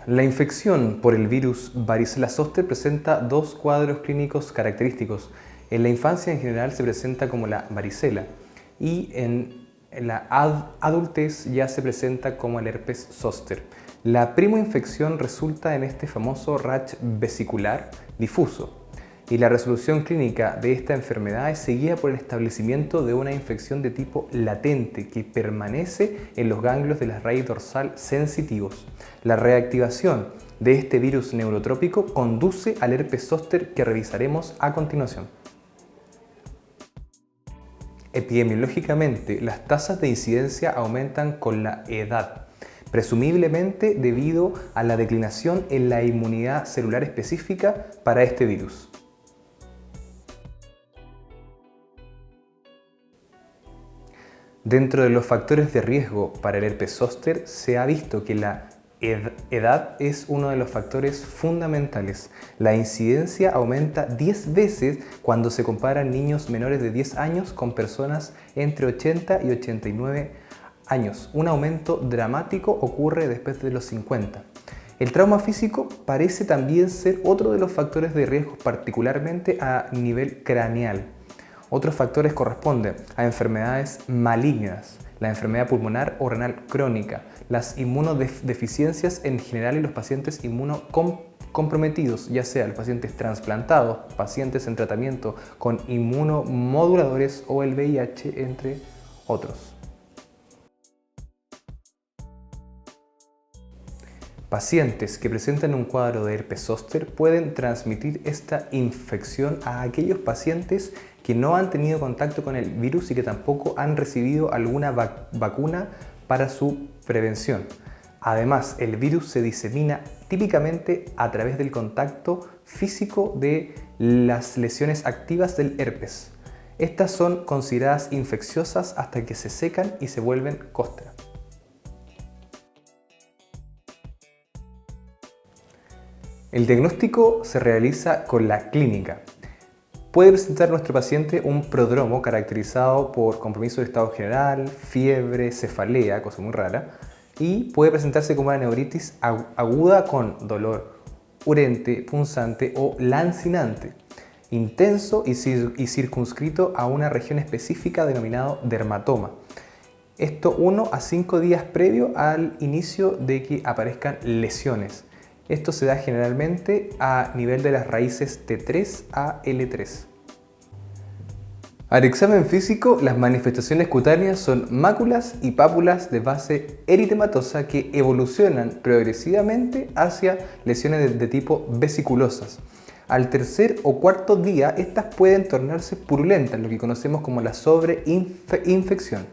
La infección por el virus varicela zoster presenta dos cuadros clínicos característicos. En la infancia en general se presenta como la varicela y en la adultez ya se presenta como el herpes zóster. La primoinfección resulta en este famoso rash vesicular difuso y la resolución clínica de esta enfermedad es seguida por el establecimiento de una infección de tipo latente que permanece en los ganglios de la raíz dorsal sensitivos. La reactivación de este virus neurotrópico conduce al herpes zóster que revisaremos a continuación. Epidemiológicamente, las tasas de incidencia aumentan con la edad, presumiblemente debido a la declinación en la inmunidad celular específica para este virus. Dentro de los factores de riesgo para el herpes zóster se ha visto que la edad es uno de los factores fundamentales. La incidencia aumenta 10 veces cuando se comparan niños menores de 10 años con personas entre 80 y 89 años. Un aumento dramático ocurre después de los 50. El trauma físico parece también ser otro de los factores de riesgo, particularmente a nivel craneal. Otros factores corresponden a enfermedades malignas, la enfermedad pulmonar o renal crónica, las inmunodeficiencias en general y los pacientes inmunocomprometidos, ya sea los pacientes trasplantados, pacientes en tratamiento con inmunomoduladores o el VIH, entre otros. Pacientes que presentan un cuadro de herpes zóster pueden transmitir esta infección a aquellos pacientes que no han tenido contacto con el virus y que tampoco han recibido alguna vacuna para su prevención. Además, el virus se disemina típicamente a través del contacto físico de las lesiones activas del herpes. Estas son consideradas infecciosas hasta que se secan y se vuelven costras. El diagnóstico se realiza con la clínica. Puede presentar nuestro paciente un prodromo caracterizado por compromiso de estado general, fiebre, cefalea, cosa muy rara, y puede presentarse como una neuritis aguda con dolor urente, punzante o lancinante, intenso y circunscrito a una región específica denominado dermatoma. Esto 1 a 5 días previo al inicio de que aparezcan lesiones. Esto se da generalmente a nivel de las raíces T3 a L3. Al examen físico, las manifestaciones cutáneas son máculas y pápulas de base eritematosa que evolucionan progresivamente hacia lesiones de tipo vesiculosas. Al tercer o cuarto día, estas pueden tornarse purulentas, lo que conocemos como la sobreinfección,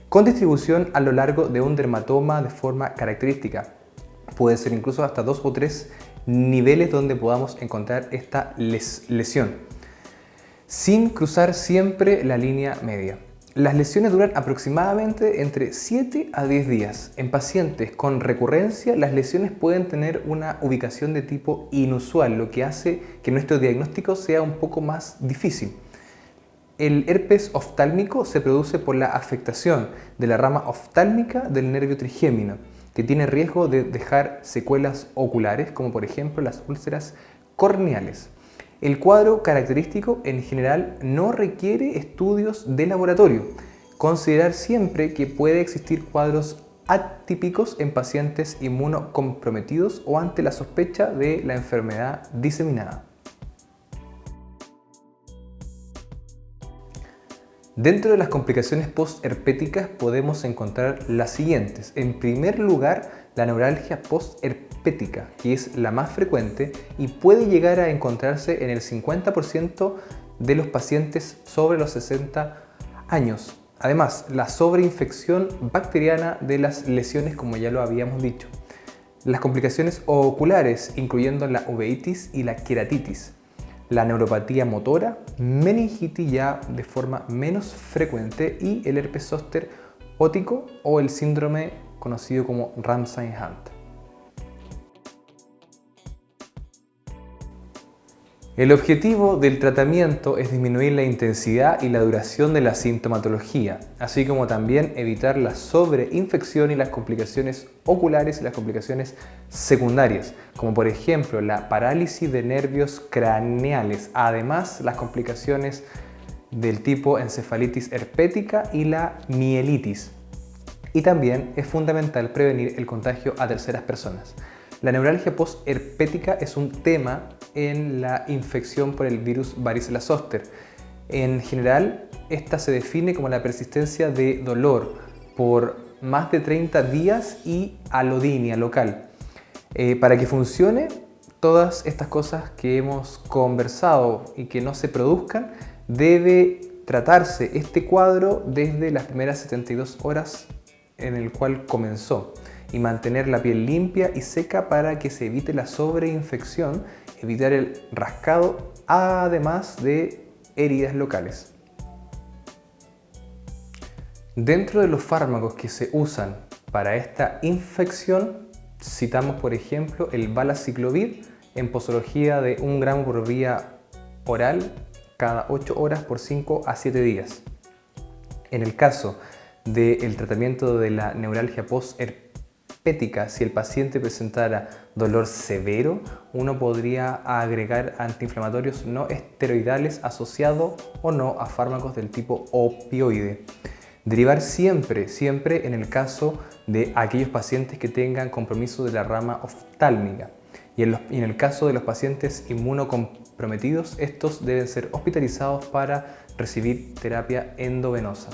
con distribución a lo largo de un dermatoma de forma característica. Puede ser incluso hasta 2 o 3 niveles donde podamos encontrar esta lesión, sin cruzar siempre la línea media. Las lesiones duran aproximadamente entre 7 a 10 días. En pacientes con recurrencia, las lesiones pueden tener una ubicación de tipo inusual, lo que hace que nuestro diagnóstico sea un poco más difícil. El herpes oftálmico se produce por la afectación de la rama oftálmica del nervio trigémino, que tiene riesgo de dejar secuelas oculares, como por ejemplo las úlceras corneales. El cuadro característico en general no requiere estudios de laboratorio. Considerar siempre que puede existir cuadros atípicos en pacientes inmunocomprometidos o ante la sospecha de la enfermedad diseminada. Dentro de las complicaciones postherpéticas podemos encontrar las siguientes. En primer lugar, la neuralgia postherpética, que es la más frecuente y puede llegar a encontrarse en el 50% de los pacientes sobre los 60 años. Además, la sobreinfección bacteriana de las lesiones, como ya lo habíamos dicho. Las complicaciones oculares, incluyendo la uveitis y la queratitis. La neuropatía motora, meningitis ya de forma menos frecuente y el herpes zóster ótico o el síndrome conocido como Ramsay-Hunt. El objetivo del tratamiento es disminuir la intensidad y la duración de la sintomatología, así como también evitar la sobreinfección y las complicaciones oculares y las complicaciones secundarias, como por ejemplo la parálisis de nervios craneales, además las complicaciones del tipo encefalitis herpética y la mielitis. Y también es fundamental prevenir el contagio a terceras personas. La neuralgia postherpética es un tema en la infección por el virus varicela zoster. En general, esta se define como la persistencia de dolor por más de 30 días y alodinia local. Para que funcione, todas estas cosas que hemos conversado y que no se produzcan, debe tratarse este cuadro desde las primeras 72 horas en el cual comenzó y mantener la piel limpia y seca para que se evite la sobreinfección, evitar el rascado, además de heridas locales. Dentro de los fármacos que se usan para esta infección, citamos por ejemplo el valaciclovir en posología de 1 gramo por vía oral cada 8 horas por 5 a 7 días. En el caso del tratamiento de la neuralgia postherpética, si el paciente presentara dolor severo, uno podría agregar antiinflamatorios no esteroidales asociados o no a fármacos del tipo opioide. Derivar siempre en el caso de aquellos pacientes que tengan compromiso de la rama oftálmica. Y en el caso de los pacientes inmunocomprometidos, estos deben ser hospitalizados para recibir terapia endovenosa.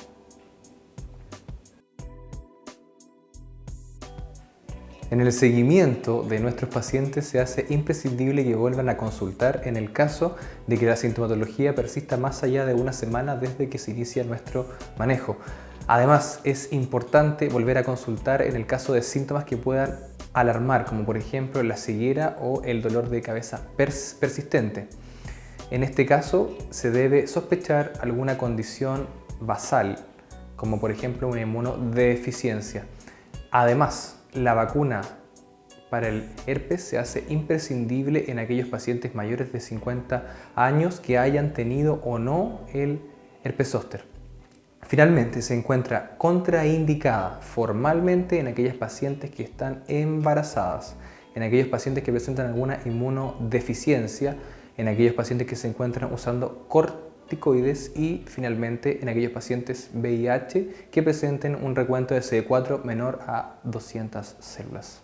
En el seguimiento de nuestros pacientes se hace imprescindible que vuelvan a consultar en el caso de que la sintomatología persista más allá de una semana desde que se inicia nuestro manejo. Además, es importante volver a consultar en el caso de síntomas que puedan alarmar, como por ejemplo la ceguera o el dolor de cabeza persistente. En este caso, se debe sospechar alguna condición basal, como por ejemplo una inmunodeficiencia. Además, la vacuna para el herpes se hace imprescindible en aquellos pacientes mayores de 50 años que hayan tenido o no el herpes zóster. Finalmente, se encuentra contraindicada formalmente en aquellas pacientes que están embarazadas, en aquellos pacientes que presentan alguna inmunodeficiencia, en aquellos pacientes que se encuentran usando corticoides y finalmente en aquellos pacientes VIH que presenten un recuento de CD4 menor a 200 células.